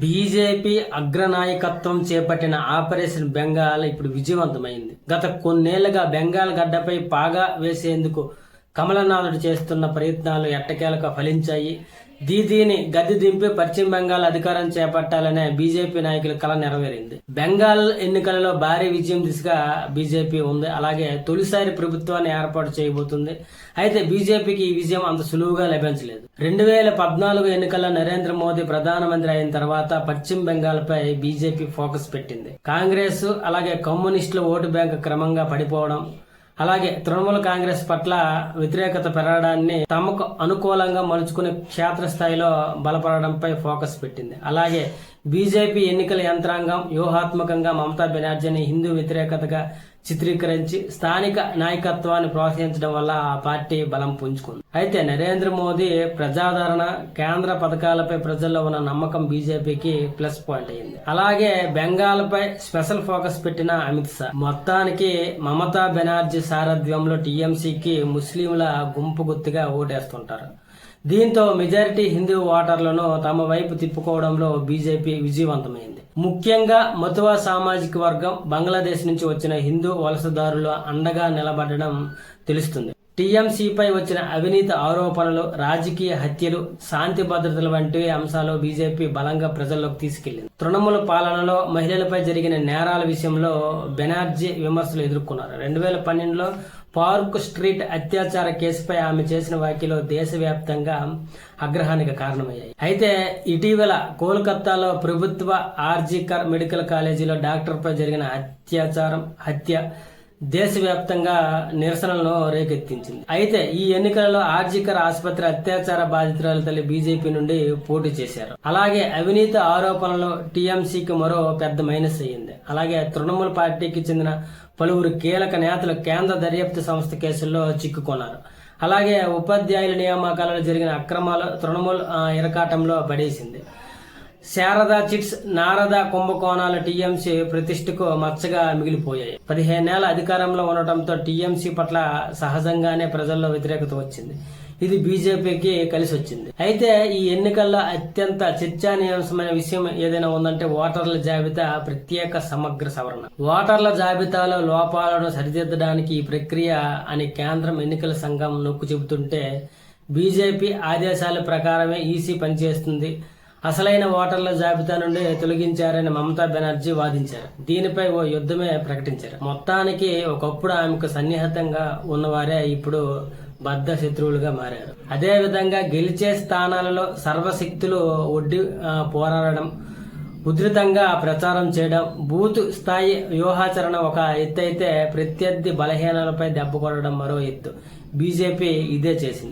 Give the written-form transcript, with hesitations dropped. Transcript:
BJP అగ్రనాయకత్వం చేపట్టిన operation Bengal ఇప్పుడు విజయవంతమైంది. గత కొన్నేళ్లుగా బెంగాల్ గడ్డపై పాగా వేసేందుకు కమలనాథుడు చేస్తున్న ప్రయత్నాలు ఎట్టకేలకు ఫలించాయి. దీదీని గద్దె దింపి పశ్చిమ బెంగాల్ అధికారం చేపట్టాలనే బీజేపీ నాయకుల కల నెరవేరింది. బెంగాల్ ఎన్నికలలో భారీ విజయం దిశగా బీజేపీ ఉంది. అలాగే తొలిసారి ప్రభుత్వాన్ని ఏర్పాటు చేయబోతుంది. అయితే బీజేపీకి ఈ విజయం అంత సులువుగా లభించలేదు. 2014 ఎన్నికల్లో నరేంద్ర మోదీ ప్రధానమంత్రి అయిన తర్వాత పశ్చిమ బెంగాల్ పై బీజేపీ ఫోకస్ పెట్టింది. కాంగ్రెస్ అలాగే కమ్యూనిస్టుల ఓటు బ్యాంకు క్రమంగా పడిపోవడం, అలాగే తృణమూల కాంగ్రెస్ పట్ల వ్యతిరేకత పెరగడాన్ని తమకు అనుకూలంగా మలుచుకుని క్షేత్రస్థాయిలో బలపడడంపై ఫోకస్ పెట్టింది. అలాగే బీజేపీ ఎన్నికల యంత్రాంగం వ్యూహాత్మకంగా మమతా బెనర్జీని హిందూ వ్యతిరేకతగా చిత్రీకరించి స్థానిక నాయకత్వాన్ని ప్రోత్సహించడం వల్ల ఆ పార్టీ బలం పుంజుకుంది. అయితే నరేంద్ర మోదీ ప్రజాదరణ, కేంద్ర పథకాలపై ప్రజల్లో ఉన్న నమ్మకం బీజేపీకి ప్లస్ పాయింట్ అయింది. అలాగే బెంగాల్ పై స్పెషల్ ఫోకస్ పెట్టిన అమిత్ షా మొత్తానికి మమతా బెనర్జీ సారథ్యంలో టీఎంసీకి ముస్లింల గుంపు గుర్తుగా ఓటేస్తుంటారు. దీంతో మెజారిటీ హిందూ ఓటర్లను తమ వైపు తిప్పుకోవడంలో బీజేపీ విజయవంతమైంది. ముఖ్యంగా మతువా సామాజిక వర్గం, బంగ్లాదేశ్ నుంచి వచ్చిన హిందూ వలసదారులు అండగా నిలబడడం తెలుస్తుంది. టీఎంసీపై వచ్చిన అవినీతి ఆరోపణలు, రాజకీయ హత్యలు, శాంతి భద్రతల వంటి అంశాలు బీజేపీ బలంగా ప్రజల్లోకి తీసుకెళ్లింది. తృణమూల పాలనలో మహిళలపై జరిగిన నేరాల విషయంలో బెనర్జీ విమర్శలు ఎదుర్కొన్నారు. 2012లో పార్క్ స్ట్రీట్ అత్యాచార కేసుపై ఆమె చేసిన వ్యాఖ్యలు దేశవ్యాప్తంగా ఆగ్రహానికి కారణమయ్యాయి. అయితే ఇటీవల కోల్కతాలో ప్రభుత్వ ఆర్జికర్ మెడికల్ కాలేజీలో డాక్టర్పై జరిగిన హత్య దేశవ్యాప్తంగా నిరసనలను రేకెత్తించింది. అయితే ఈ ఎన్నికలలో ఆర్జికర్ ఆసుపత్రి అత్యాచార బాధితురాలు తల్లి బీజేపీ నుండి పోటీ చేశారు. అలాగే అవినీతి ఆరోపణలు టీఎంసీకి మరో పెద్ద మైనస్ అయ్యింది. అలాగే తృణమూల్ పార్టీకి చెందిన పలువురు కీలక నేతలు కేంద్ర దర్యాప్తు సంస్థ కేసుల్లో చిక్కుకున్నారు. అలాగే ఉపాధ్యాయుల నియామకాలలో జరిగిన అక్రమాలు తృణమూల్ ఇరకాటంలో పడేసింది. శారదా చిట్స్, నారదా కుంభకోణాలు టీఎంసీ ప్రతిష్టకు మచ్చగా మిగిలిపోయాయి. 15 ఏళ్ల అధికారంలో ఉండటంతో టీఎంసీ పట్ల సహజంగానే ప్రజల్లో వ్యతిరేకత వచ్చింది. ఇది బీజేపీకి కలిసి వచ్చింది. అయితే ఈ ఎన్నికల్లో అత్యంత చర్చానీయాంశమైన విషయం ఏదైనా ఉందంటే ఓటర్ల జాబితా ప్రత్యేక సమగ్ర సవరణ. ఓటర్ల జాబితాలో లోపాలను సరిదిద్దడానికి ఈ ప్రక్రియ అని కేంద్రం ఎన్నికల సంఘం నొక్కు చెబుతుంటే బీజేపీ ఆదేశాల ప్రకారమే ఈసీ పనిచేస్తుంది. అసలైన ఓటర్ల జాబితా నుండి తొలగించారని మమతా బెనర్జీ వాదించారు. దీనిపై ఓ యుద్ధమే ప్రకటించారు. మొత్తానికి ఒకప్పుడు ఆమెకు సన్నిహితంగా ఉన్నవారే ఇప్పుడు బద్ధ శత్రువులుగా మారారు. అదే విధంగా గెలిచే స్థానాలలో సర్వశక్తులు ఒడ్డి పోరాడడం, ఉధృతంగా ప్రచారం చేయడం, బూత్ స్థాయి వ్యూహాచరణ ఒక ఎత్తు అయితే ప్రత్యర్థి బలహీనలపై దెబ్బ కొట్టడం మరో ఎత్తు. బీజేపీ ఇదే చేసింది.